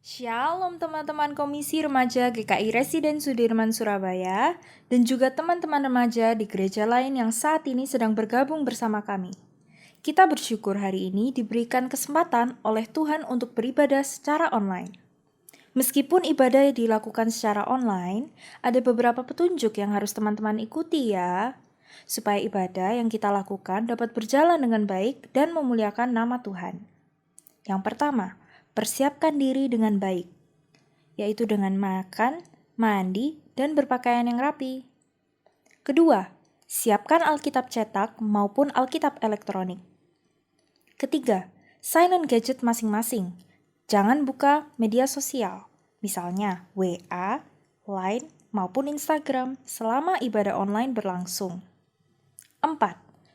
Shalom teman-teman Komisi Remaja GKI Residen Sudirman Surabaya dan juga teman-teman remaja di gereja lain yang saat ini sedang bergabung bersama kami. Kita bersyukur hari ini diberikan kesempatan oleh Tuhan untuk beribadah secara online. Meskipun ibadah dilakukan secara online, ada beberapa petunjuk yang harus teman-teman ikuti ya, supaya ibadah yang kita lakukan dapat berjalan dengan baik dan memuliakan nama Tuhan. Yang pertama, persiapkan diri dengan baik, yaitu dengan makan, mandi, dan berpakaian yang rapi. Kedua, siapkan Alkitab cetak maupun Alkitab elektronik. Ketiga, silent gadget masing-masing. Jangan buka media sosial, misalnya WA, Line, maupun Instagram selama ibadah online berlangsung. 4.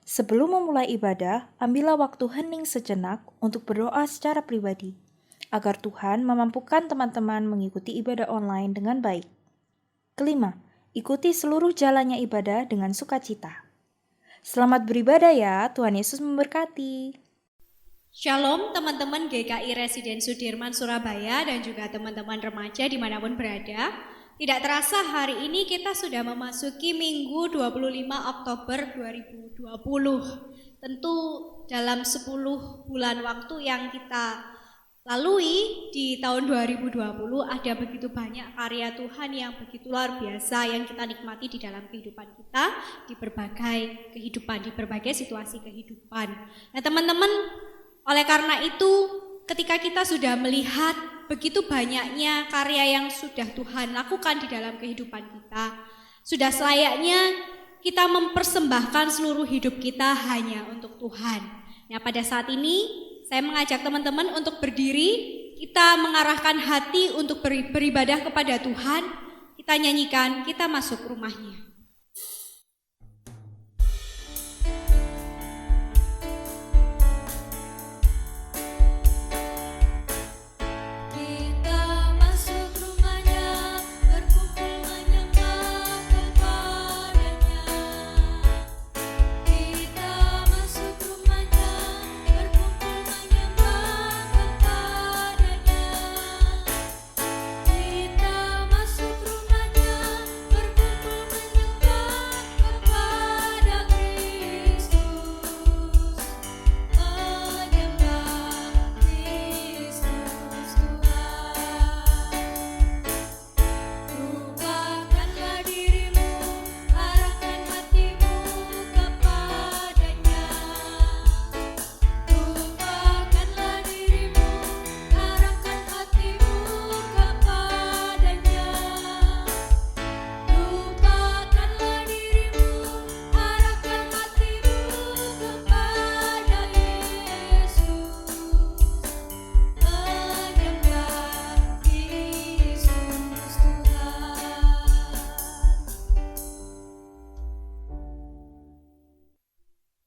Sebelum memulai ibadah, ambillah waktu hening sejenak untuk berdoa secara pribadi, agar Tuhan memampukan teman-teman mengikuti ibadah online dengan baik. Kelima, ikuti seluruh jalannya ibadah dengan sukacita. Selamat beribadah ya, Tuhan Yesus memberkati. Shalom teman-teman GKI Residen Sudirman Surabaya dan juga teman-teman remaja dimanapun berada. Tidak terasa hari ini kita sudah memasuki Minggu 25 Oktober 2020. Tentu dalam 10 bulan waktu yang kita lalui di tahun 2020 ada begitu banyak karya Tuhan yang begitu luar biasa yang kita nikmati di dalam kehidupan kita, di berbagai kehidupan, di berbagai situasi kehidupan. Nah teman-teman, oleh karena itu, ketika kita sudah melihat begitu banyaknya karya yang sudah Tuhan lakukan di dalam kehidupan kita, sudah selayaknya kita mempersembahkan seluruh hidup kita hanya untuk Tuhan. Nah, pada saat ini, saya mengajak teman-teman untuk berdiri, kita mengarahkan hati untuk beribadah kepada Tuhan, kita nyanyikan, kita masuk rumahnya.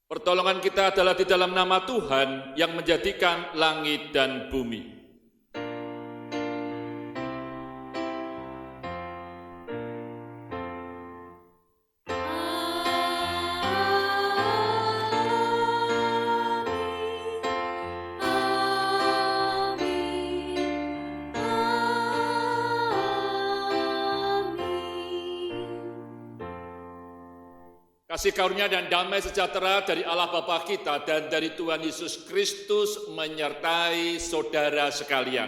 Pertolongan kita adalah di dalam nama Tuhan yang menjadikan langit dan bumi. Kasih karunia dan damai sejahtera dari Allah Bapa kita dan dari Tuhan Yesus Kristus menyertai saudara sekalian.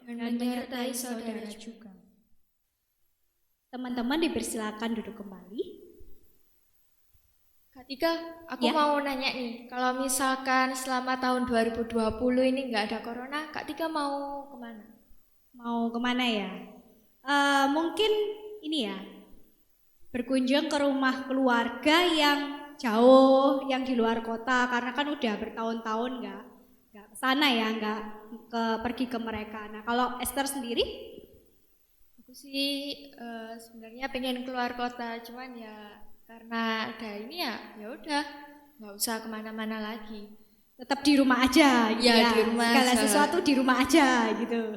Dan menyertai saudara juga. Teman-teman dipersilakan duduk kembali. Kak Tika, aku mau nanya nih, kalau misalkan selama tahun 2020 ini nggak ada corona, Kak Tika mau kemana? Mau kemana ya? Mungkin ini ya, berkunjung ke rumah keluarga yang jauh, yang di luar kota, karena kan udah bertahun-tahun nggak kesana ya, nggak pergi ke mereka. Nah kalau Esther sendiri? Aku sih sebenarnya pengen keluar kota, cuman ya karena ada ini ya udah nggak usah kemana-mana lagi. Tetap di rumah aja, gitu ya. Di rumah. Segala sesuatu di rumah aja gitu.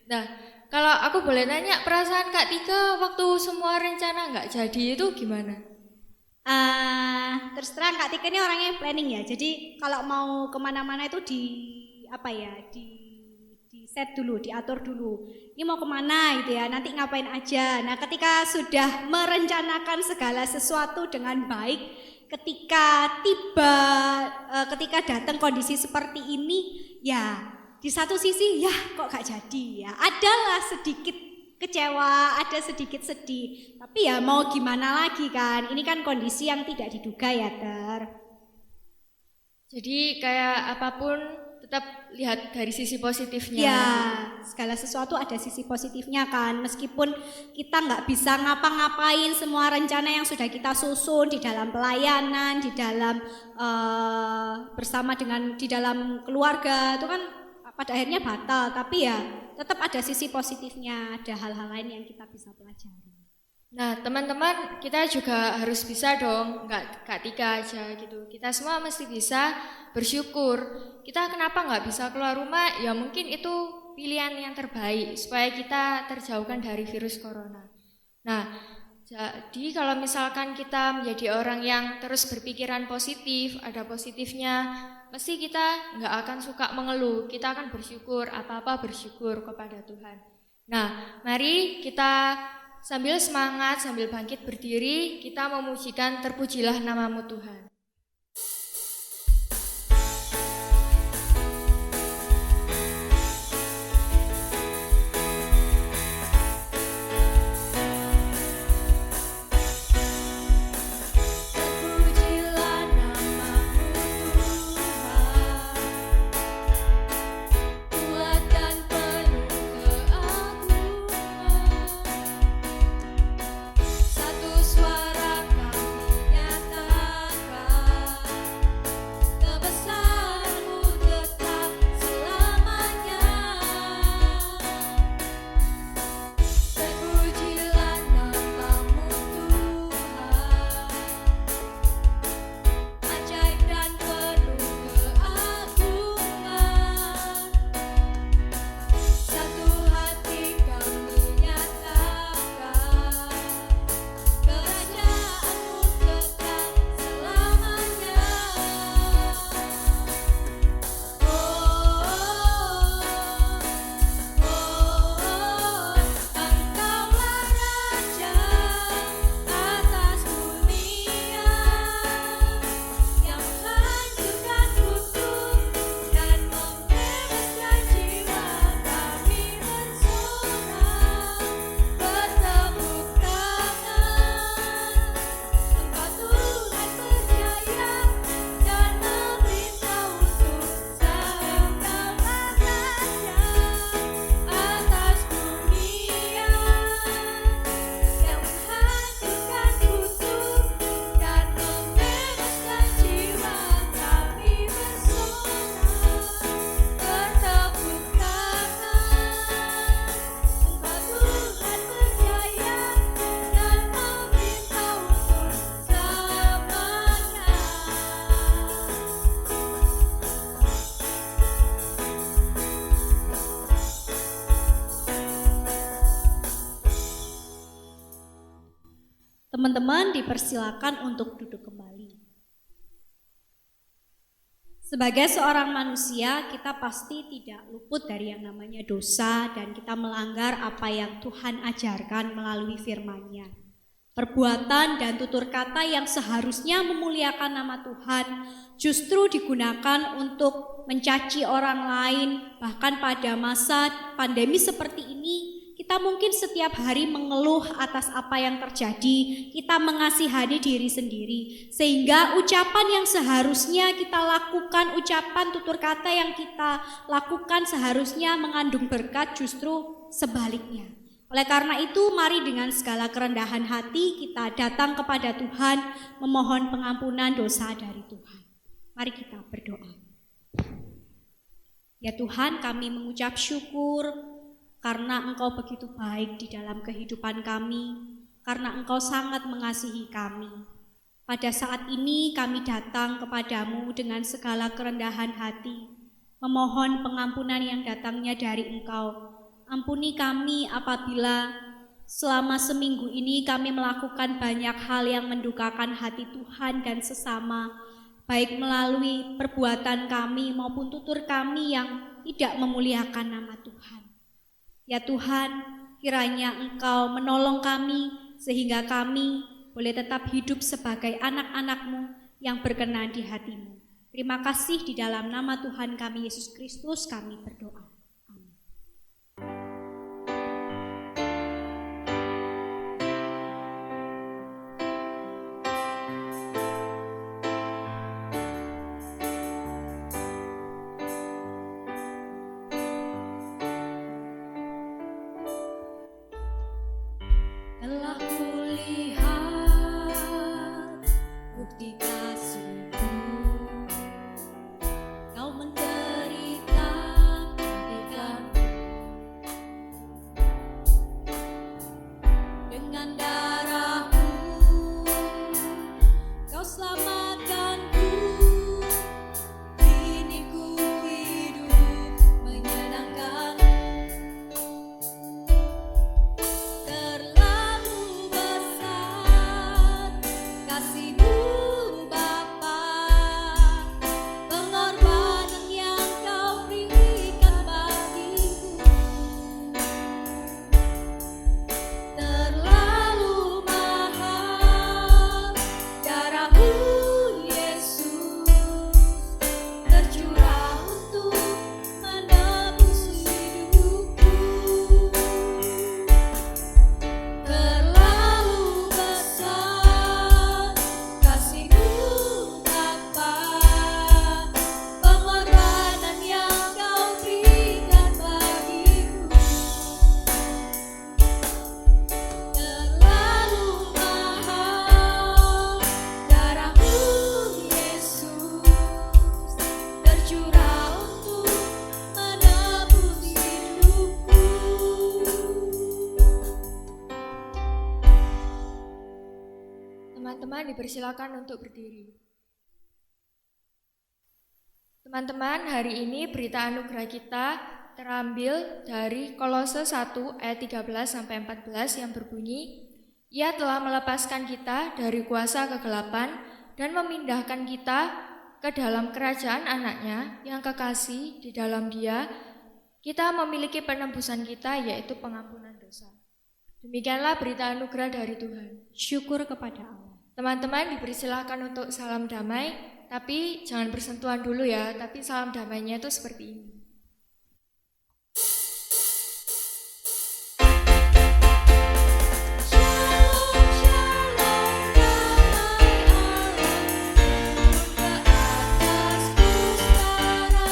Nah, kalau aku boleh nanya, perasaan Kak Tika waktu semua rencana nggak jadi itu gimana? Terus terang Kak Tika ini orangnya planning ya. Jadi kalau mau kemana-mana itu di set dulu, diatur dulu. Ini mau kemana gitu ya, nanti ngapain aja. Nah ketika sudah merencanakan segala sesuatu dengan baik, ketika datang kondisi seperti ini, ya di satu sisi ya kok gak jadi ya, adalah sedikit kecewa, ada sedikit sedih. Tapi ya mau gimana lagi kan, ini kan kondisi yang tidak diduga ya Jadi kayak apapun tetap lihat dari sisi positifnya. Ya, segala sesuatu ada sisi positifnya kan. Meskipun kita nggak bisa ngapa-ngapain semua rencana yang sudah kita susun di dalam pelayanan, di dalam di dalam keluarga itu kan pada akhirnya batal. Tapi ya tetap ada sisi positifnya, ada hal-hal lain yang kita bisa pelajari. Nah teman-teman, kita juga harus bisa dong, nggak Kak Tika aja gitu. Kita semua mesti bisa bersyukur. Kita kenapa nggak bisa keluar rumah? Ya mungkin itu pilihan yang terbaik supaya kita terjauhkan dari virus corona. Nah, jadi kalau misalkan kita menjadi orang yang terus berpikiran positif, ada positifnya, mesti kita nggak akan suka mengeluh. Kita akan bersyukur, apa-apa bersyukur kepada Tuhan. Nah, mari kita sambil semangat, sambil bangkit berdiri, kita memujikan terpujilah namamu Tuhan. Teman-teman dipersilakan untuk duduk kembali. Sebagai seorang manusia, kita pasti tidak luput dari yang namanya dosa dan kita melanggar apa yang Tuhan ajarkan melalui firman-Nya. Perbuatan dan tutur kata yang seharusnya memuliakan nama Tuhan justru digunakan untuk mencaci orang lain. Bahkan pada masa pandemi seperti ini, kita mungkin setiap hari mengeluh atas apa yang terjadi, kita mengasihani diri sendiri. Sehingga ucapan yang seharusnya kita lakukan, ucapan tutur kata yang kita lakukan seharusnya mengandung berkat, justru sebaliknya. Oleh karena itu, mari dengan segala kerendahan hati kita datang kepada Tuhan, memohon pengampunan dosa dari Tuhan. Mari kita berdoa. Ya Tuhan, kami mengucap syukur karena Engkau begitu baik di dalam kehidupan kami, karena Engkau sangat mengasihi kami. Pada saat ini kami datang kepadamu dengan segala kerendahan hati, memohon pengampunan yang datangnya dari Engkau. Ampuni kami apabila selama seminggu ini kami melakukan banyak hal yang mendukakan hati Tuhan dan sesama, baik melalui perbuatan kami maupun tutur kami yang tidak memuliakan nama Tuhan. Ya Tuhan, kiranya Engkau menolong kami sehingga kami boleh tetap hidup sebagai anak-anak-Mu yang berkenan di hati-Mu. Terima kasih, di dalam nama Tuhan kami Yesus Kristus kami berdoa. Amin. Telah kulihat bukti kasih-Mu, Kau menderita bagikanku. Dengan darah-Mu Kau selamatkanku. Kini ku hidup menyenangkan. Terlalu besar kasih-Mu Bapa, pengorbanan yang Kau berikan bagiku. Terlalu mahal darah-Mu Yesus, tercurah untuk menebus hidupku. Terlalu besar kasih-Mu Bapa, pengorbanan yang Kau berikan bagiku. Terlalu mahal darah-Mu Yesus, tercurah untuk menebus hidupku. Teman-teman dipersilakan untuk berdiri. Teman-teman, hari ini berita anugerah kita terambil dari Kolose 1 ayat 13-14 yang berbunyi, Ia telah melepaskan kita dari kuasa kegelapan dan memindahkan kita ke dalam kerajaan anaknya yang kekasih. Di dalam Dia kita memiliki penebusan kita, yaitu pengampunan dosa. Demikianlah berita anugerah dari Tuhan. Syukur kepada Allah. Teman-teman dipersilakan untuk salam damai, tapi jangan bersentuhan dulu ya, tapi salam damainya itu seperti ini. Shalom, shalom, damai Allah ke atasku sekarang.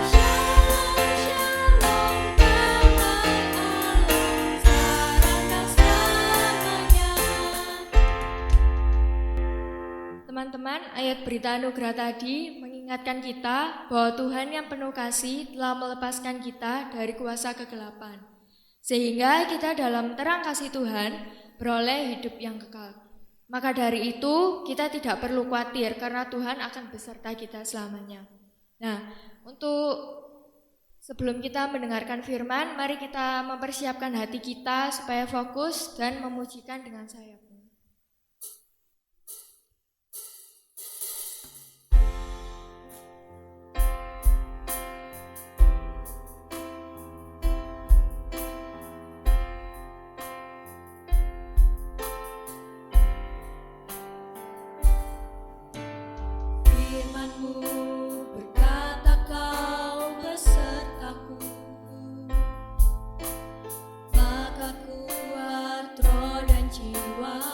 Shalom, shalom, damai Allah sekarang dan selamanya. Teman-teman, ayat berita anugerah tadi mengingatkan kita bahwa Tuhan yang penuh kasih telah melepaskan kita dari kuasa kegelapan, sehingga kita dalam terang kasih Tuhan beroleh hidup yang kekal. Maka dari itu kita tidak perlu khawatir karena Tuhan akan beserta kita selamanya. Nah, untuk sebelum kita mendengarkan firman, mari kita mempersiapkan hati kita supaya fokus dan memujikan dengan sayap. Firman-Mu berkata Kau besertaku, maka kuat roh dan jiwa.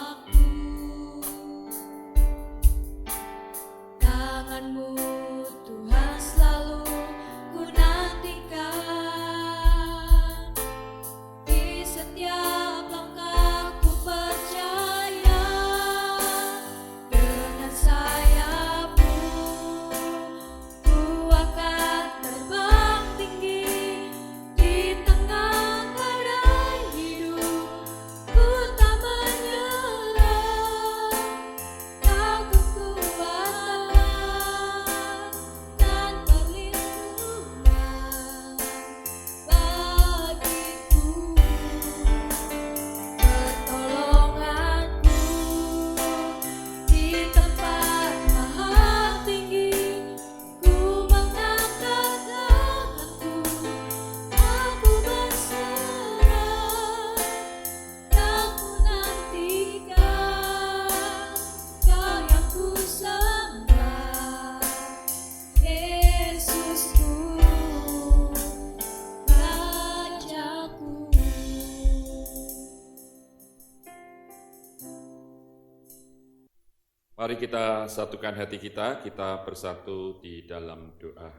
Mari kita satukan hati kita bersatu di dalam doa.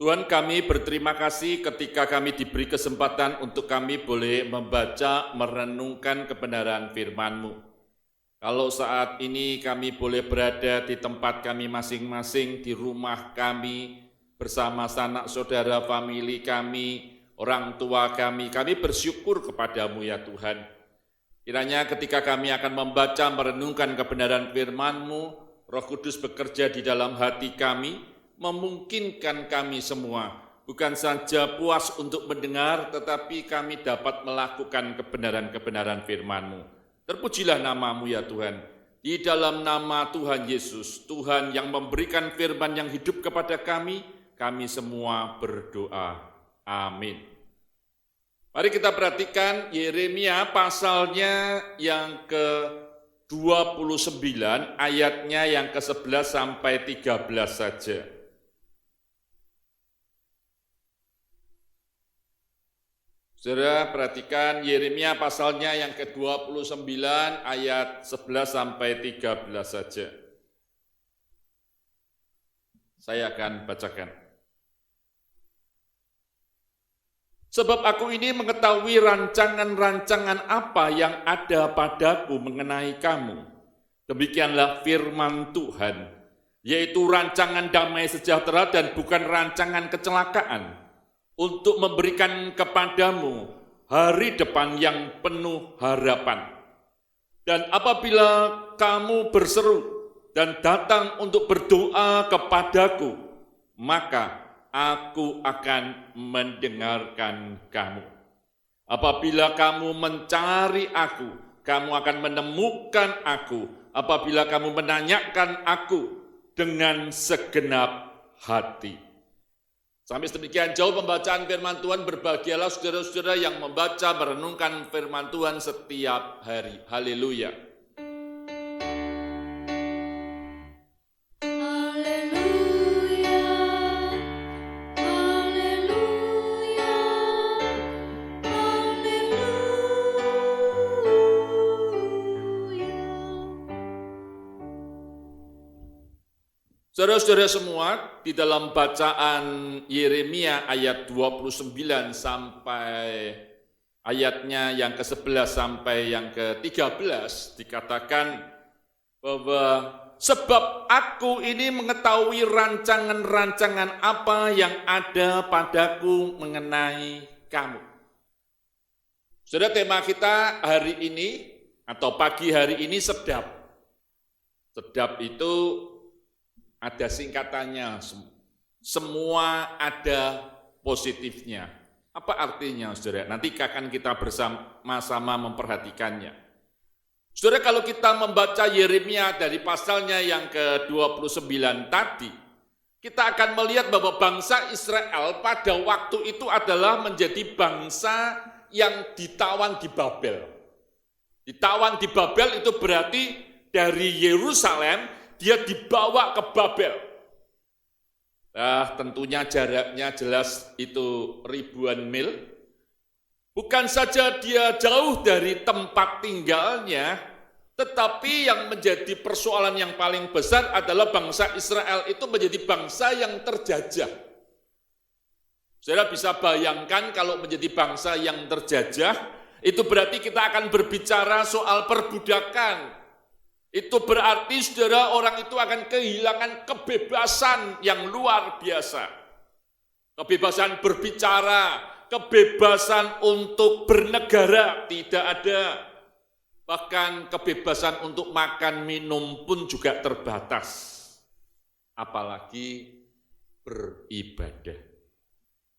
Tuhan, kami berterima kasih ketika kami diberi kesempatan untuk kami boleh membaca, merenungkan kebenaran firman-Mu. Kalau saat ini kami boleh berada di tempat kami masing-masing, di rumah kami, bersama sanak saudara, famili kami, orang tua kami bersyukur kepadamu ya Tuhan. Kiranya ketika kami akan membaca, merenungkan kebenaran firman-Mu, Roh Kudus bekerja di dalam hati kami, memungkinkan kami semua, bukan saja puas untuk mendengar, tetapi kami dapat melakukan kebenaran-kebenaran firman-Mu. Terpujilah nama-Mu ya Tuhan. Di dalam nama Tuhan Yesus, Tuhan yang memberikan firman yang hidup kepada kami semua berdoa. Amin. Mari kita perhatikan Yeremia pasalnya yang ke-29, ayatnya yang ke-11 sampai 13 saja. Saudara perhatikan Yeremia pasalnya yang ke-29 ayat 11 sampai 13 saja. Saya akan bacakan. Sebab aku ini mengetahui rancangan-rancangan apa yang ada padaku mengenai kamu. Demikianlah firman Tuhan, yaitu rancangan damai sejahtera dan bukan rancangan kecelakaan, untuk memberikan kepadamu hari depan yang penuh harapan. Dan apabila kamu berseru dan datang untuk berdoa kepadaku, maka aku akan mendengarkan kamu. Apabila kamu mencari aku, kamu akan menemukan aku. Apabila kamu menanyakan aku dengan segenap hati. Sampai sedemikian jauh pembacaan firman Tuhan. Berbahagialah saudara-saudara yang membaca, merenungkan firman Tuhan setiap hari. Haleluya. Saudara-saudara semua, di dalam bacaan Yeremia ayat 29 sampai ayatnya yang ke-11 sampai yang ke-13 dikatakan bahwa sebab aku ini mengetahui rancangan-rancangan apa yang ada padaku mengenai kamu. Saudara, tema kita hari ini atau pagi hari ini sedap. Sedap itu ada singkatannya, semua ada positifnya. Apa artinya, saudara? Nanti akan kita bersama-sama memperhatikannya. Saudara, kalau kita membaca Yeremia dari pasalnya yang ke-29 tadi, kita akan melihat bahwa bangsa Israel pada waktu itu adalah menjadi bangsa yang ditawan di Babel. Ditawan di Babel itu berarti dari Yerusalem dia dibawa ke Babel. Nah, tentunya jaraknya jelas itu ribuan mil. Bukan saja dia jauh dari tempat tinggalnya, tetapi yang menjadi persoalan yang paling besar adalah bangsa Israel itu menjadi bangsa yang terjajah. Saudara bisa bayangkan kalau menjadi bangsa yang terjajah, itu berarti kita akan berbicara soal perbudakan. Itu berarti saudara orang itu akan kehilangan kebebasan yang luar biasa. Kebebasan berbicara, kebebasan untuk bernegara tidak ada. Bahkan kebebasan untuk makan minum pun juga terbatas. Apalagi beribadah.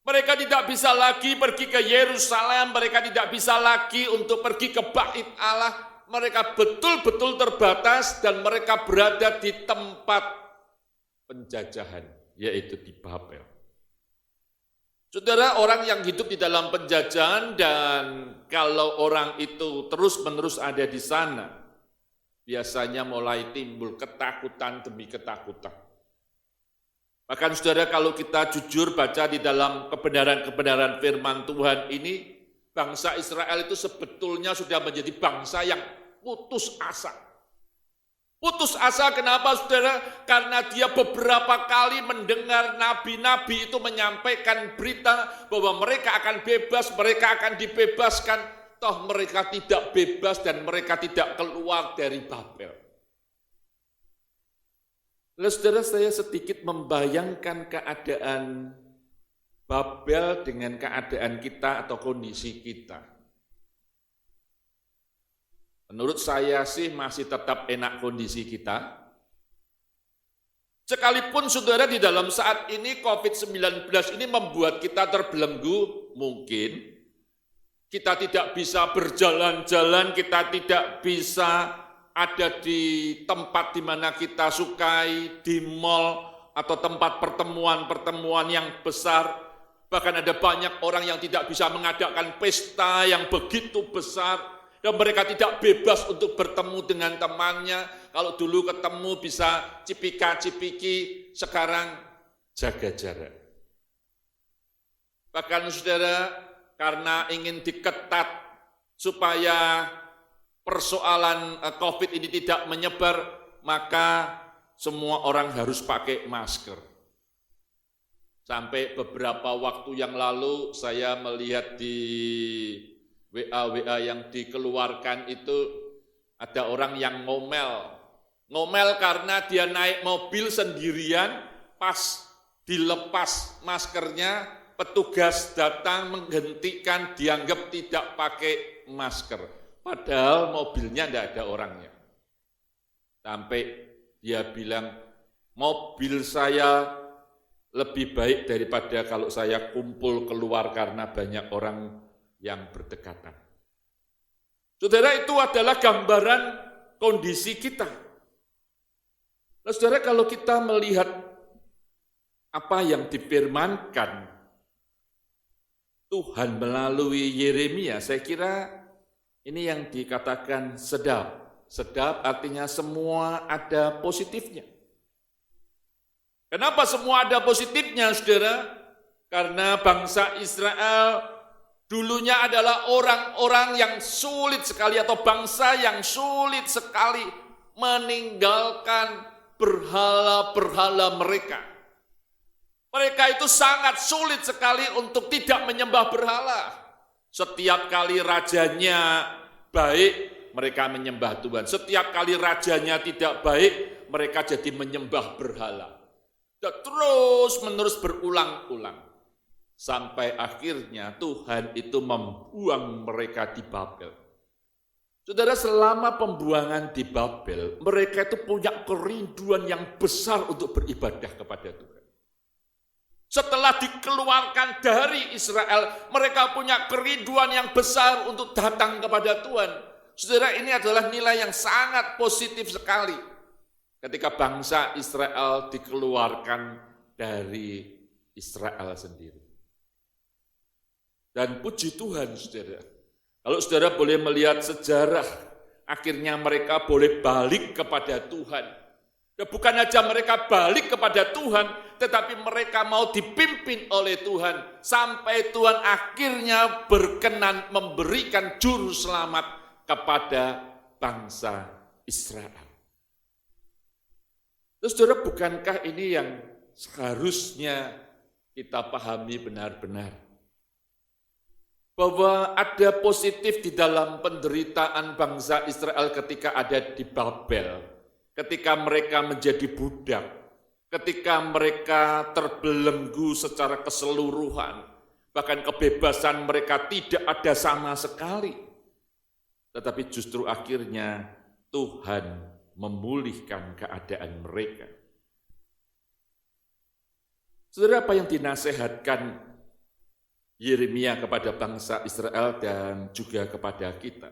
Mereka tidak bisa lagi pergi ke Yerusalem, mereka tidak bisa lagi untuk pergi ke Bait Allah. Mereka betul-betul terbatas dan mereka berada di tempat penjajahan, yaitu di Babel. Saudara, orang yang hidup di dalam penjajahan dan kalau orang itu terus-menerus ada di sana, biasanya mulai timbul ketakutan demi ketakutan. Bahkan saudara, kalau kita jujur baca di dalam kebenaran-kebenaran firman Tuhan ini, bangsa Israel itu sebetulnya sudah menjadi bangsa yang putus asa. Putus asa kenapa saudara? Karena dia beberapa kali mendengar nabi-nabi itu menyampaikan berita bahwa mereka akan bebas, mereka akan dibebaskan. Toh mereka tidak bebas dan mereka tidak keluar dari Babel. Lalu saudara, saya sedikit membayangkan keadaan Babel dengan keadaan kita atau kondisi kita. Menurut saya sih masih tetap enak kondisi kita. Sekalipun saudara di dalam saat ini COVID-19 ini membuat kita terbelenggu, mungkin kita tidak bisa berjalan-jalan, kita tidak bisa ada di tempat di mana kita sukai, di mal atau tempat pertemuan-pertemuan yang besar. Bahkan ada banyak orang yang tidak bisa mengadakan pesta yang begitu besar. Dan mereka tidak bebas untuk bertemu dengan temannya. Kalau dulu ketemu bisa cipika-cipiki, sekarang jaga jarak. Bahkan saudara, karena ingin diketat supaya persoalan COVID ini tidak menyebar, maka semua orang harus pakai masker. Sampai beberapa waktu yang lalu saya melihat di WA yang dikeluarkan itu ada orang yang ngomel karena dia naik mobil sendirian, pas dilepas maskernya, petugas datang menghentikan, dianggap tidak pakai masker, padahal mobilnya tidak ada orangnya. Sampai dia bilang, mobil saya lebih baik daripada kalau saya kumpul keluar karena banyak orang yang berdekatan. Saudara, itu adalah gambaran kondisi kita. Nah, saudara, kalau kita melihat apa yang difirmankan Tuhan melalui Yeremia, saya kira ini yang dikatakan sedap. Sedap artinya semua ada positifnya. Kenapa semua ada positifnya, saudara? Karena bangsa Israel dulunya adalah orang-orang yang sulit sekali atau bangsa yang sulit sekali meninggalkan berhala-berhala mereka. Mereka itu sangat sulit sekali untuk tidak menyembah berhala. Setiap kali rajanya baik, mereka menyembah Tuhan. Setiap kali rajanya tidak baik, mereka jadi menyembah berhala. Dan terus-menerus berulang-ulang. Sampai akhirnya Tuhan itu membuang mereka di Babel. Saudara, selama pembuangan di Babel, mereka itu punya kerinduan yang besar untuk beribadah kepada Tuhan. Setelah dikeluarkan dari Israel, mereka punya kerinduan yang besar untuk datang kepada Tuhan. Saudara, ini adalah nilai yang sangat positif sekali. Ketika bangsa Israel dikeluarkan dari Israel sendiri. Dan puji Tuhan, saudara. Kalau saudara boleh melihat sejarah, akhirnya mereka boleh balik kepada Tuhan. Dan bukan saja mereka balik kepada Tuhan, tetapi mereka mau dipimpin oleh Tuhan. Sampai Tuhan akhirnya berkenan memberikan juru selamat kepada bangsa Israel. Terus saudara, bukankah ini yang seharusnya kita pahami benar-benar? Bahwa ada positif di dalam penderitaan bangsa Israel ketika ada di Babel, ketika mereka menjadi budak, ketika mereka terbelenggu secara keseluruhan, bahkan kebebasan mereka tidak ada sama sekali. Tetapi justru akhirnya Tuhan memulihkan keadaan mereka. Saudara, apa yang dinasehatkan Yeremia kepada bangsa Israel dan juga kepada kita?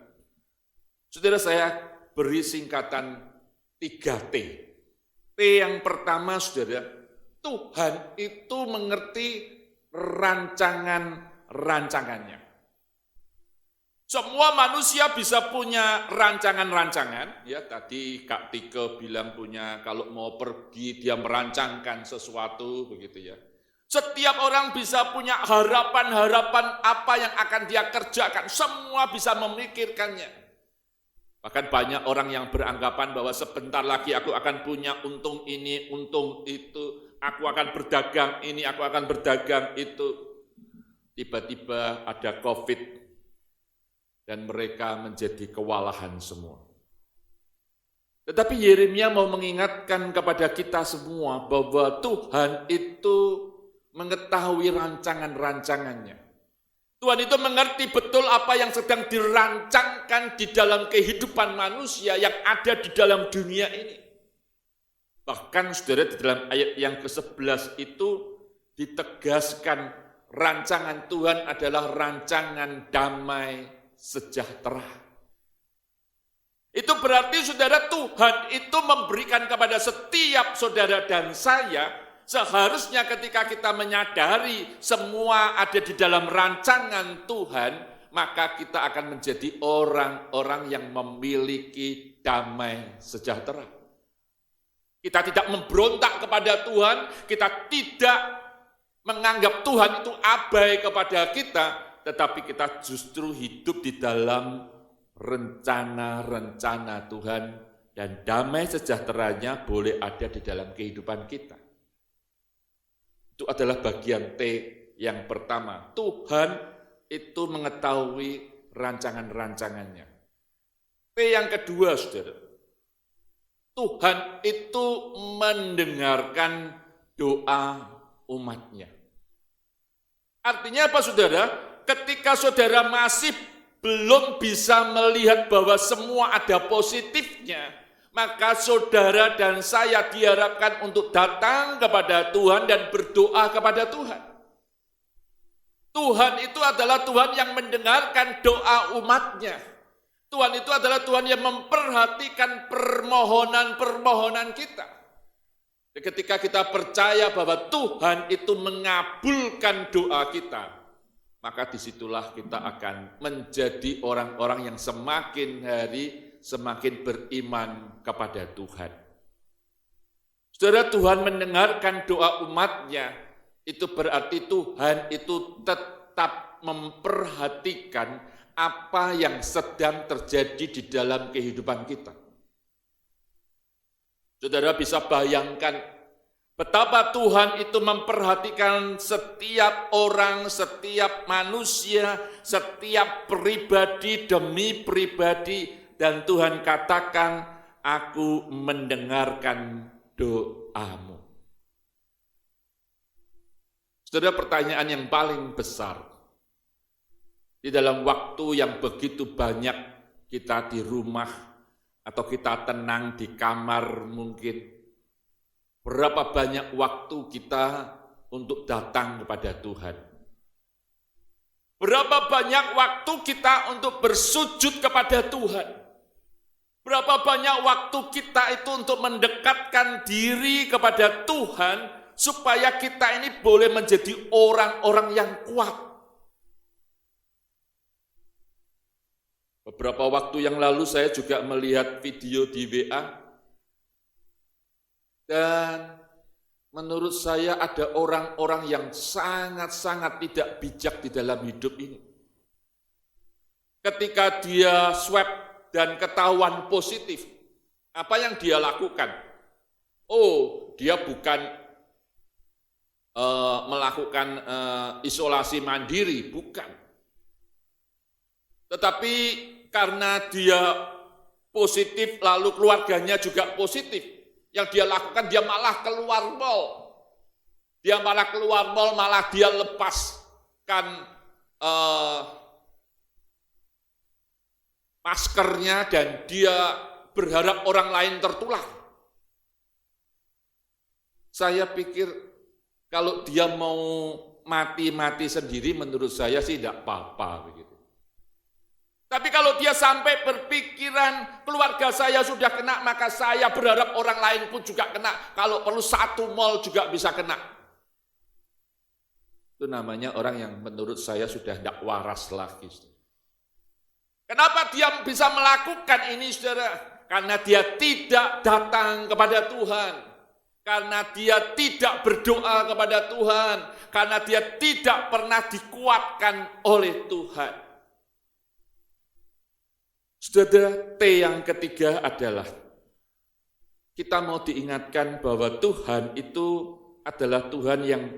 Saudara, saya beri singkatan 3T. T yang pertama, saudara, Tuhan itu mengerti rancangan-rancangannya. Semua manusia bisa punya rancangan-rancangan. Ya, tadi Kak Tike bilang punya, kalau mau pergi dia merancangkan sesuatu, begitu ya. Setiap orang bisa punya harapan-harapan apa yang akan dia kerjakan. Semua bisa memikirkannya. Bahkan banyak orang yang beranggapan bahwa sebentar lagi aku akan punya untung ini, untung itu, aku akan berdagang ini, aku akan berdagang itu. Tiba-tiba ada COVID dan mereka menjadi kewalahan semua. Tetapi Yeremia mau mengingatkan kepada kita semua bahwa Tuhan itu mengetahui rancangan-rancangannya. Tuhan itu mengerti betul apa yang sedang dirancangkan di dalam kehidupan manusia yang ada di dalam dunia ini. Bahkan saudara di dalam ayat yang ke-11 itu ditegaskan rancangan Tuhan adalah rancangan damai sejahtera. Itu berarti saudara Tuhan itu memberikan kepada setiap saudara dan saya seharusnya ketika kita menyadari semua ada di dalam rancangan Tuhan, maka kita akan menjadi orang-orang yang memiliki damai sejahtera. Kita tidak memberontak kepada Tuhan, kita tidak menganggap Tuhan itu abai kepada kita, tetapi kita justru hidup di dalam rencana-rencana Tuhan dan damai sejahteranya boleh ada di dalam kehidupan kita. Itu adalah bagian T yang pertama. Tuhan itu mengetahui rancangan-rancangannya. T yang kedua, saudara. Tuhan itu mendengarkan doa umatnya. Artinya apa, saudara? Ketika saudara masih belum bisa melihat bahwa semua ada positifnya, maka saudara dan saya diharapkan untuk datang kepada Tuhan dan berdoa kepada Tuhan. Tuhan itu adalah Tuhan yang mendengarkan doa umatnya. Tuhan itu adalah Tuhan yang memperhatikan permohonan-permohonan kita. Ketika kita percaya bahwa Tuhan itu mengabulkan doa kita, maka disitulah kita akan menjadi orang-orang yang semakin hari semakin beriman kepada Tuhan. Saudara, Tuhan mendengarkan doa umatnya, itu berarti Tuhan itu tetap memperhatikan apa yang sedang terjadi di dalam kehidupan kita. Saudara bisa bayangkan betapa Tuhan itu memperhatikan setiap orang, setiap manusia, setiap pribadi demi pribadi. Dan Tuhan katakan, aku mendengarkan doamu. Saudara, pertanyaan yang paling besar, di dalam waktu yang begitu banyak kita di rumah, atau kita tenang di kamar mungkin, berapa banyak waktu kita untuk datang kepada Tuhan? Berapa banyak waktu kita untuk bersujud kepada Tuhan? Berapa banyak waktu kita itu untuk mendekatkan diri kepada Tuhan supaya kita ini boleh menjadi orang-orang yang kuat. Beberapa waktu yang lalu saya juga melihat video di WA dan menurut saya ada orang-orang yang sangat-sangat tidak bijak di dalam hidup ini. Ketika dia swab dan ketahuan positif, apa yang dia lakukan? Oh, dia bukan melakukan isolasi mandiri, bukan. Tetapi karena dia positif, lalu keluarganya juga positif, yang dia lakukan dia malah keluar mal. Dia malah keluar mal, malah dia lepaskan maskernya dan dia berharap orang lain tertular. Saya pikir kalau dia mau mati-mati sendiri menurut saya sih tidak apa-apa begitu. Tapi kalau dia sampai berpikiran keluarga saya sudah kena, maka saya berharap orang lain pun juga kena. Kalau perlu satu mal juga bisa kena. Itu namanya orang yang menurut saya sudah tidak waras lagi. Kenapa dia bisa melakukan ini, saudara? Karena dia tidak datang kepada Tuhan. Karena dia tidak berdoa kepada Tuhan. Karena dia tidak pernah dikuatkan oleh Tuhan. Saudara, T yang ketiga adalah kita mau diingatkan bahwa Tuhan itu adalah Tuhan yang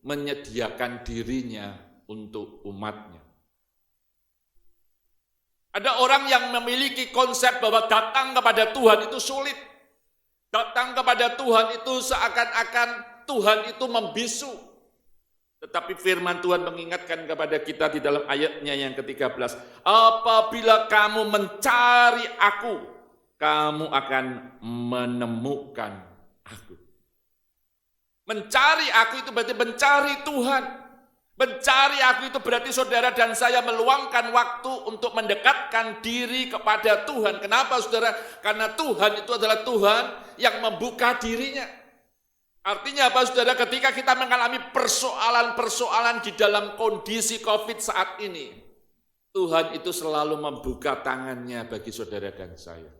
menyediakan dirinya untuk umatnya. Ada orang yang memiliki konsep bahwa datang kepada Tuhan itu sulit. Datang kepada Tuhan itu seakan-akan Tuhan itu membisu. Tetapi firman Tuhan mengingatkan kepada kita di dalam ayatnya yang ke-13. Apabila kamu mencari aku, kamu akan menemukan aku. Mencari aku itu berarti mencari Tuhan. Mencari aku itu berarti saudara dan saya meluangkan waktu untuk mendekatkan diri kepada Tuhan. Kenapa saudara? Karena Tuhan itu adalah Tuhan yang membuka dirinya. Artinya apa saudara? Ketika kita mengalami persoalan-persoalan di dalam kondisi COVID saat ini, Tuhan itu selalu membuka tangannya bagi saudara dan saya.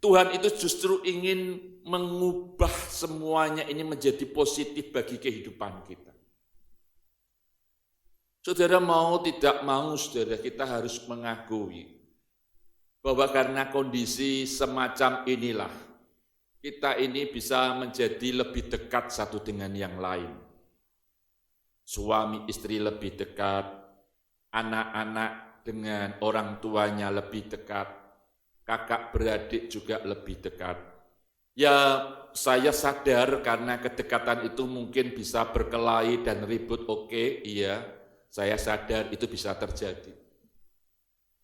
Tuhan itu justru ingin mengubah semuanya ini menjadi positif bagi kehidupan kita. Saudara mau tidak mau, saudara, kita harus mengakui bahwa karena kondisi semacam inilah, kita ini bisa menjadi lebih dekat satu dengan yang lain. Suami istri lebih dekat, anak-anak dengan orang tuanya lebih dekat, kakak beradik juga lebih dekat. Ya, saya sadar karena kedekatan itu mungkin bisa berkelahi dan ribut, oke, iya. Saya sadar itu bisa terjadi.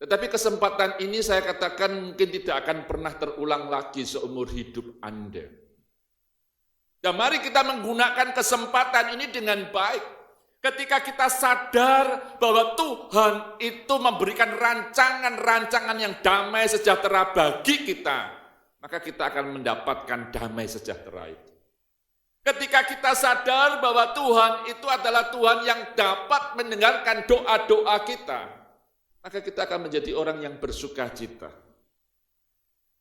Tetapi kesempatan ini saya katakan mungkin tidak akan pernah terulang lagi seumur hidup Anda. Dan mari kita menggunakan kesempatan ini dengan baik. Ketika kita sadar bahwa Tuhan itu memberikan rancangan-rancangan yang damai sejahtera bagi kita, maka kita akan mendapatkan damai sejahtera itu. Ketika kita sadar bahwa Tuhan itu adalah Tuhan yang dapat mendengarkan doa-doa kita, maka kita akan menjadi orang yang bersukacita.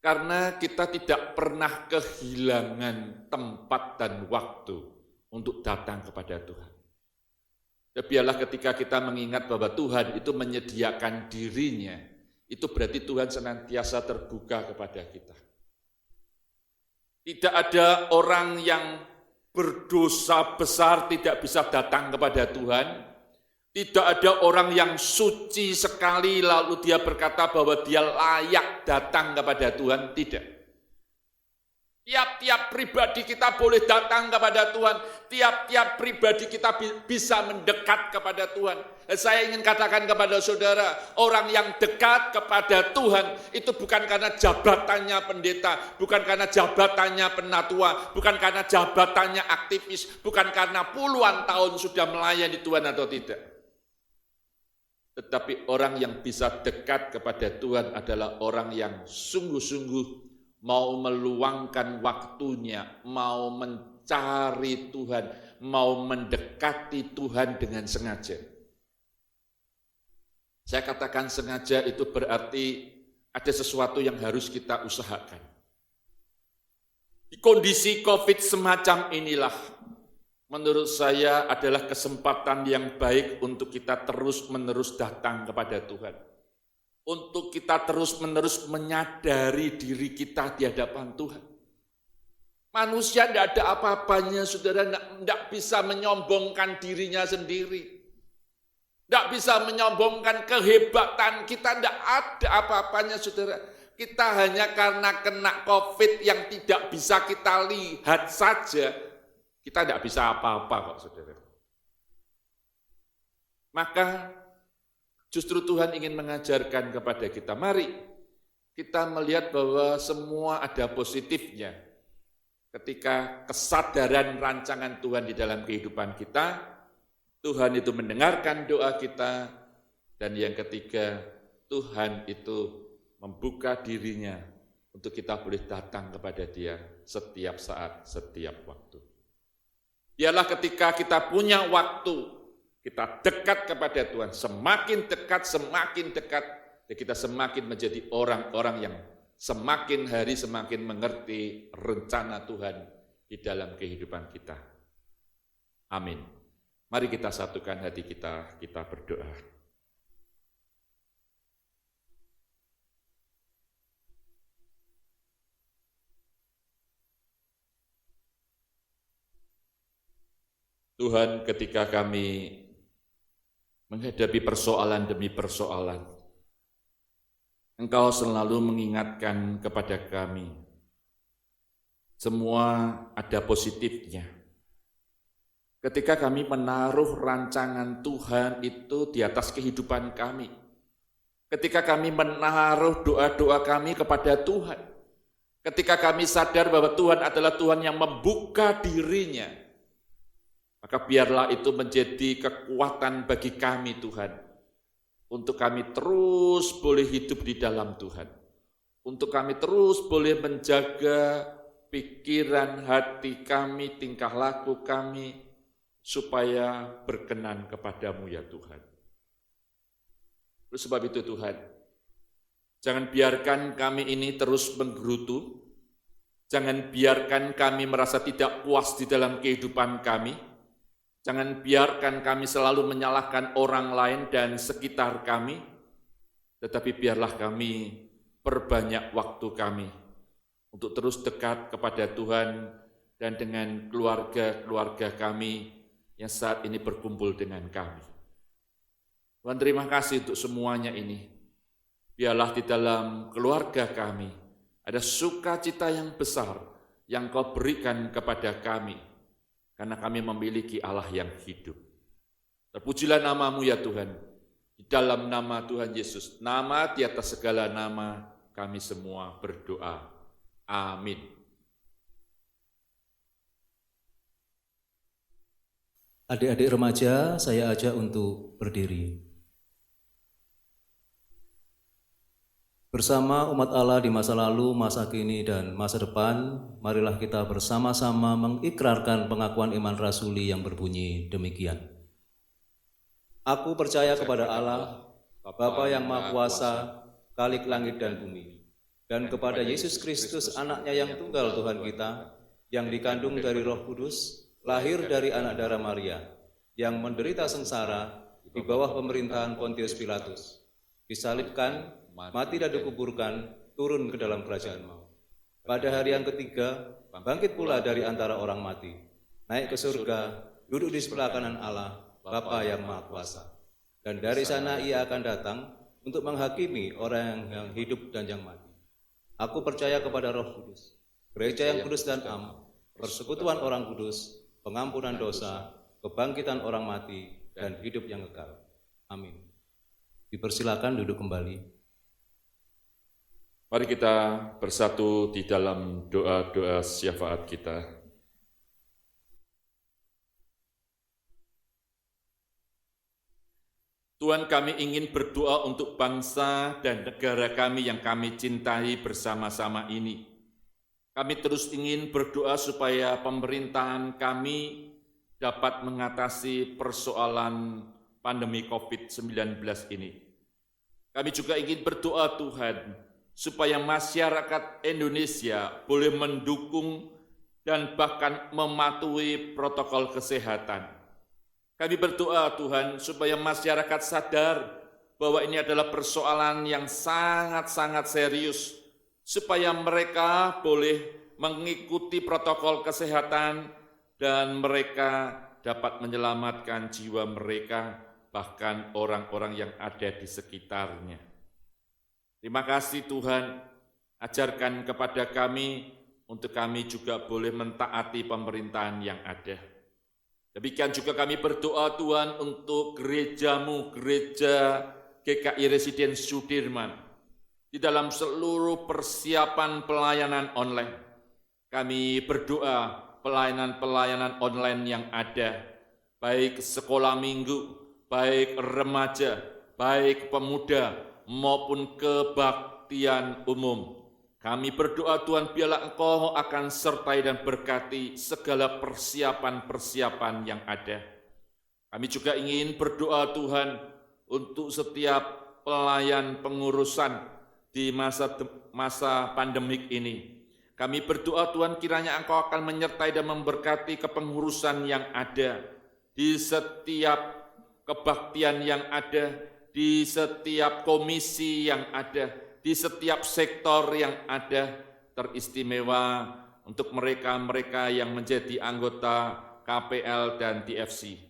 Karena kita tidak pernah kehilangan tempat dan waktu untuk datang kepada Tuhan. Dan biarlah ketika kita mengingat bahwa Tuhan itu menyediakan dirinya, itu berarti Tuhan senantiasa terbuka kepada kita. Tidak ada orang yang berdosa besar tidak bisa datang kepada Tuhan. Tidak ada orang yang suci sekali lalu dia berkata bahwa dia layak datang kepada Tuhan. Tidak. Tiap-tiap pribadi kita boleh datang kepada Tuhan. Tiap-tiap pribadi kita bisa mendekat kepada Tuhan. Saya ingin katakan kepada saudara, orang yang dekat kepada Tuhan itu bukan karena jabatannya pendeta, bukan karena jabatannya penatua, bukan karena jabatannya aktivis, bukan karena puluhan tahun sudah melayani Tuhan atau tidak. Tetapi orang yang bisa dekat kepada Tuhan adalah orang yang sungguh-sungguh mau meluangkan waktunya, mau mencari Tuhan, mau mendekati Tuhan dengan sengaja. Saya katakan sengaja itu berarti ada sesuatu yang harus kita usahakan. Di kondisi COVID semacam inilah, menurut saya adalah kesempatan yang baik untuk kita terus-menerus datang kepada Tuhan. Untuk kita terus-menerus menyadari diri kita di hadapan Tuhan. Manusia tidak ada apa-apanya, saudara, tidak bisa menyombongkan dirinya sendiri. Tidak bisa menyombongkan kehebatan kita, tidak ada apa-apanya, saudara. Kita hanya karena kena COVID yang tidak bisa kita lihat saja, kita tidak bisa apa-apa kok, saudara. Maka justru Tuhan ingin mengajarkan kepada kita, mari kita melihat bahwa semua ada positifnya. Ketika kesadaran rancangan Tuhan di dalam kehidupan kita, Tuhan itu mendengarkan doa kita, dan yang ketiga, Tuhan itu membuka dirinya untuk kita boleh datang kepada Dia setiap saat, setiap waktu. Biarlah ketika kita punya waktu, kita dekat kepada Tuhan, semakin dekat, dan kita semakin menjadi orang-orang yang semakin hari semakin mengerti rencana Tuhan di dalam kehidupan kita. Amin. Mari kita satukan hati kita berdoa. Tuhan, ketika kami menghadapi persoalan demi persoalan, Engkau selalu mengingatkan kepada kami, semua ada positifnya. Ketika kami menaruh rancangan Tuhan itu di atas kehidupan kami, ketika kami menaruh doa-doa kami kepada Tuhan, ketika kami sadar bahwa Tuhan adalah Tuhan yang membuka dirinya, maka biarlah itu menjadi kekuatan bagi kami Tuhan, untuk kami terus boleh hidup di dalam Tuhan, untuk kami terus boleh menjaga pikiran, hati kami, tingkah laku kami, supaya berkenan kepadamu ya Tuhan. Oleh sebab itu Tuhan, jangan biarkan kami ini terus menggerutu, jangan biarkan kami merasa tidak puas di dalam kehidupan kami, jangan biarkan kami selalu menyalahkan orang lain dan sekitar kami, tetapi biarlah kami perbanyak waktu kami untuk terus dekat kepada Tuhan dan dengan keluarga-keluarga kami yang saat ini berkumpul dengan kami. Tuhan, terima kasih untuk semuanya ini. Biarlah di dalam keluarga kami ada sukacita yang besar yang Kau berikan kepada kami, karena kami memiliki Allah yang hidup. Terpujilah nama-Mu ya Tuhan, di dalam nama Tuhan Yesus, nama di atas segala nama, kami semua berdoa. Amin. Adik-adik remaja, saya ajak untuk berdiri. Bersama umat Allah di masa lalu, masa kini, dan masa depan, marilah kita bersama-sama mengikrarkan pengakuan iman rasuli yang berbunyi demikian. Aku percaya kepada Allah, Bapa yang Maha Kuasa, Khalik langit dan bumi, dan kepada Yesus Kristus, anaknya yang tunggal Tuhan kita, yang dikandung dari Roh Kudus, lahir dari anak darah Maria, yang menderita sengsara di bawah pemerintahan Pontius Pilatus, disalibkan, mati dan dikuburkan, turun ke dalam kerajaan maut. Pada hari yang ketiga, bangkit pula dari antara orang mati, naik ke surga, duduk di sebelah kanan Allah, Bapa yang Maha Kuasa. Dan dari sana ia akan datang untuk menghakimi orang yang hidup dan yang mati. Aku percaya kepada Roh Kudus, gereja yang kudus dan am, persekutuan orang kudus, pengampunan dosa, kebangkitan orang mati, dan hidup yang kekal. Amin. Dipersilakan duduk kembali. Mari kita bersatu di dalam doa-doa syafaat kita. Tuhan, kami ingin berdoa untuk bangsa dan negara kami yang kami cintai bersama-sama ini. Kami terus ingin berdoa supaya pemerintahan kami dapat mengatasi persoalan pandemi COVID-19 ini. Kami juga ingin berdoa Tuhan, supaya masyarakat Indonesia boleh mendukung dan bahkan mematuhi protokol kesehatan. Kami berdoa Tuhan, supaya masyarakat sadar bahwa ini adalah persoalan yang sangat-sangat serius, supaya mereka boleh mengikuti protokol kesehatan dan mereka dapat menyelamatkan jiwa mereka, bahkan orang-orang yang ada di sekitarnya. Terima kasih Tuhan, ajarkan kepada kami untuk kami juga boleh mentaati pemerintahan yang ada. Demikian juga kami berdoa Tuhan untuk gereja-Mu, gereja GKI Residen Sudirman, di dalam seluruh persiapan pelayanan online. Kami berdoa pelayanan-pelayanan online yang ada, baik sekolah minggu, baik remaja, baik pemuda, maupun kebaktian umum. Kami berdoa Tuhan, biarlah Engkau akan sertai dan berkati segala persiapan-persiapan yang ada. Kami juga ingin berdoa Tuhan untuk setiap pelayan pengurusan di masa pandemik ini. Kami berdoa Tuhan, kiranya Engkau akan menyertai dan memberkati kepengurusan yang ada, di setiap kebaktian yang ada, di setiap komisi yang ada, di setiap sektor yang ada, teristimewa untuk mereka-mereka yang menjadi anggota KPL, dan TFC.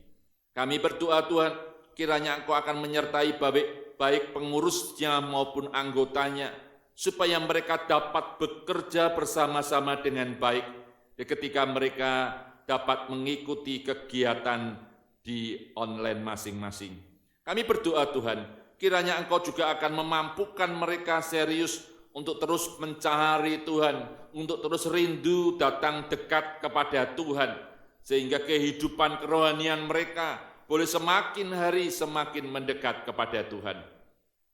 Kami berdoa Tuhan, kiranya Engkau akan menyertai baik pengurusnya maupun anggotanya, supaya mereka dapat bekerja bersama-sama dengan baik ketika mereka dapat mengikuti kegiatan di online masing-masing. Kami berdoa Tuhan, kiranya Engkau juga akan memampukan mereka serius untuk terus mencari Tuhan, untuk terus rindu datang dekat kepada Tuhan, sehingga kehidupan kerohanian mereka boleh semakin hari semakin mendekat kepada Tuhan.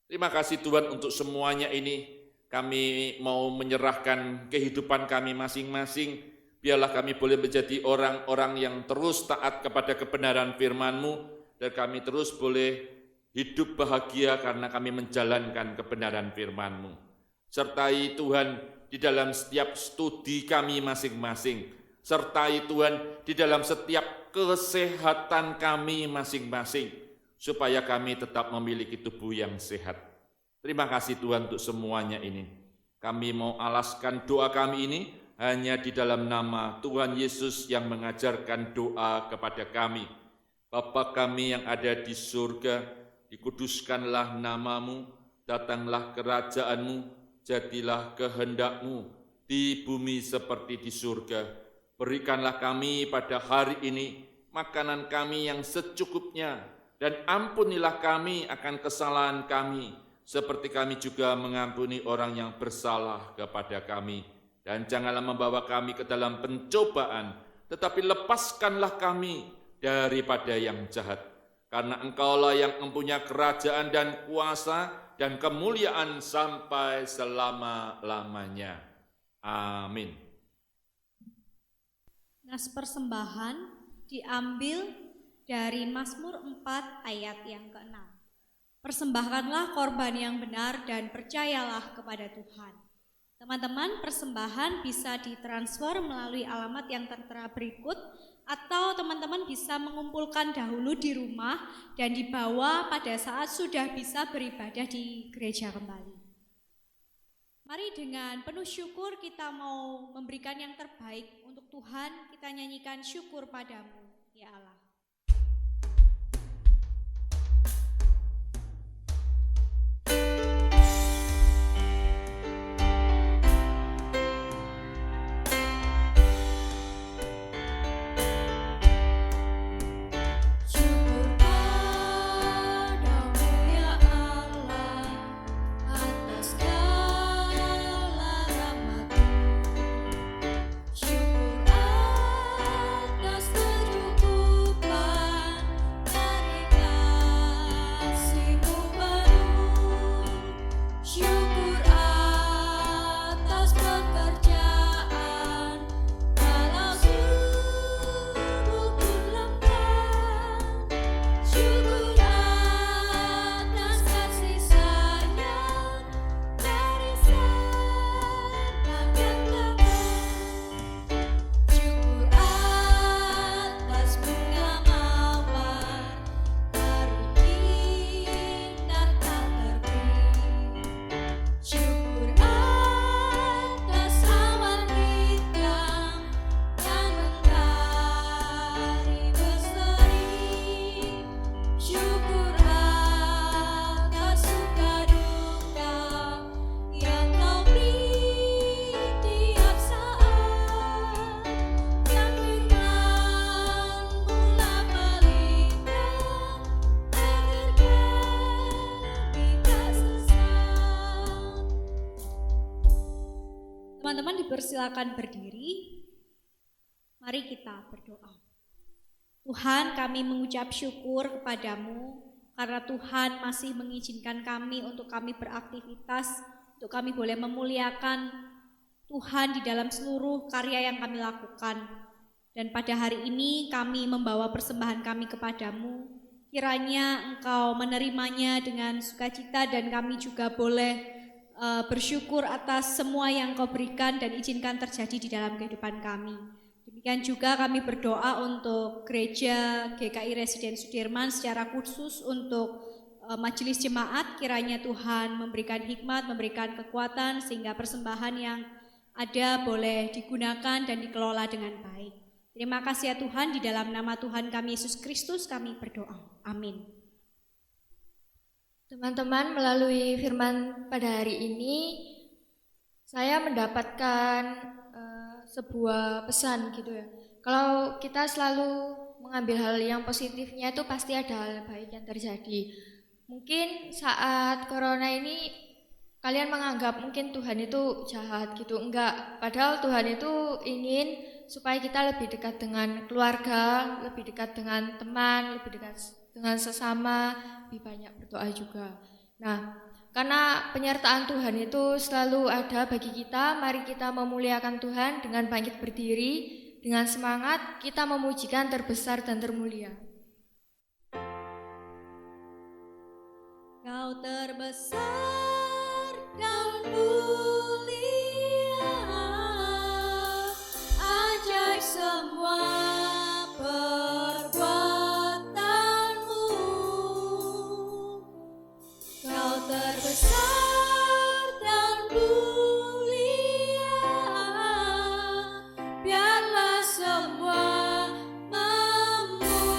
Terima kasih Tuhan untuk semuanya ini. Kami mau menyerahkan kehidupan kami masing-masing. Biarlah kami boleh menjadi orang-orang yang terus taat kepada kebenaran firman-Mu, dan kami terus boleh hidup bahagia karena kami menjalankan kebenaran firman-Mu. Sertai Tuhan di dalam setiap studi kami masing-masing. Sertai Tuhan di dalam setiap kesehatan kami masing-masing, supaya kami tetap memiliki tubuh yang sehat. Terima kasih Tuhan untuk semuanya ini. Kami mau alaskan doa kami ini hanya di dalam nama Tuhan Yesus yang mengajarkan doa kepada kami. Bapa kami yang ada di surga, dikuduskanlah nama-Mu, datanglah kerajaan-Mu, jadilah kehendak-Mu di bumi seperti di surga. Berikanlah kami pada hari ini makanan kami yang secukupnya, dan ampunilah kami akan kesalahan kami, seperti kami juga mengampuni orang yang bersalah kepada kami. Dan janganlah membawa kami ke dalam pencobaan, tetapi lepaskanlah kami daripada yang jahat. Karena Engkaulah yang mempunyai kerajaan dan kuasa dan kemuliaan sampai selama-lamanya. Amin. Nas persembahan diambil dari Mazmur 4 ayat yang ke-6. Persembahkanlah korban yang benar dan percayalah kepada Tuhan. Teman-teman, persembahan bisa ditransfer melalui alamat yang tertera berikut, atau teman-teman bisa mengumpulkan dahulu di rumah dan dibawa pada saat sudah bisa beribadah di gereja kembali. Mari dengan penuh syukur kita mau memberikan yang terbaik untuk Tuhan. Kita nyanyikan syukur padamu, ya Allah. Teman-teman dipersilakan berdiri. Mari kita berdoa. Tuhan, kami mengucap syukur kepadamu karena Tuhan masih mengizinkan kami untuk kami beraktivitas, untuk kami boleh memuliakan Tuhan di dalam seluruh karya yang kami lakukan. Dan pada hari ini kami membawa persembahan kami kepadamu. Kiranya Engkau menerimanya dengan sukacita dan kami juga boleh bersyukur atas semua yang Kau berikan dan izinkan terjadi di dalam kehidupan kami. Demikian juga kami berdoa untuk gereja GKI Residen Sudirman secara khusus untuk majelis jemaat. Kiranya Tuhan memberikan hikmat, memberikan kekuatan sehingga persembahan yang ada boleh digunakan dan dikelola dengan baik. Terima kasih ya Tuhan, di dalam nama Tuhan kami Yesus Kristus kami berdoa. Amin. Teman-teman, melalui firman pada hari ini, saya mendapatkan sebuah pesan gitu ya. Kalau kita selalu mengambil hal yang positifnya itu pasti ada hal baik yang terjadi. Mungkin saat corona ini kalian menganggap mungkin Tuhan itu jahat gitu. Enggak, padahal Tuhan itu ingin supaya kita lebih dekat dengan keluarga, lebih dekat dengan teman, lebih dekat dengan sesama, lebih banyak berdoa juga. Nah, karena penyertaan Tuhan itu selalu ada bagi kita, mari kita memuliakan Tuhan dengan bangkit berdiri, dengan semangat kita memujikan terbesar dan termulia. Kau terbesar dan mulia, ajaib semua perbuatanmu. Kau terbesar dan mulia, biarlah semua memujimu.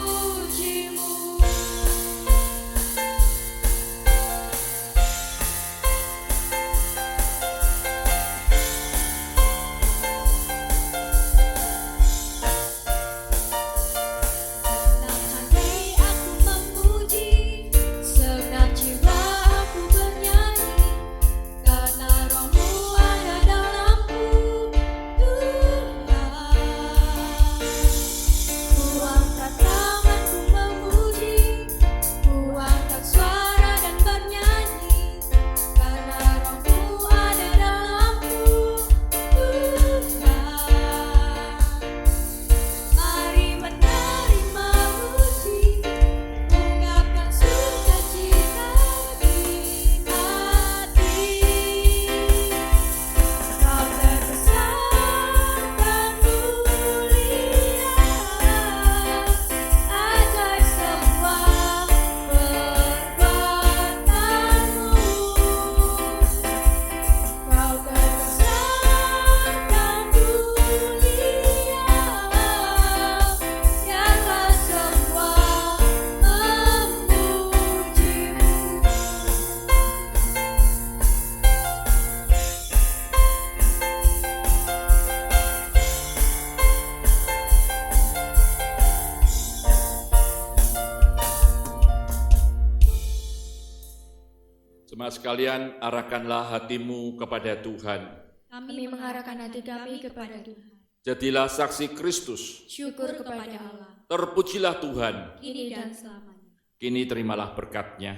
Jemaat sekalian, arahkanlah hatimu kepada Tuhan. Kami mengarahkan hati kami kepada Tuhan. Jadilah saksi Kristus. Syukur kepada Allah, Terpujilah Tuhan. kini dan selamanya. Kini terimalah berkat-Nya.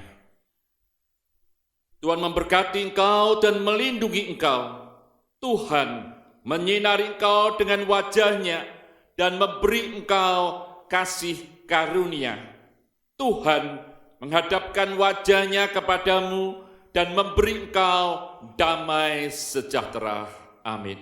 Tuhan memberkati engkau dan melindungi engkau. Tuhan menyinari engkau dengan wajah-Nya dan memberi engkau kasih karunia. Tuhan menghadapkan wajah-Nya kepadamu dan memberi engkau damai sejahtera. Amin.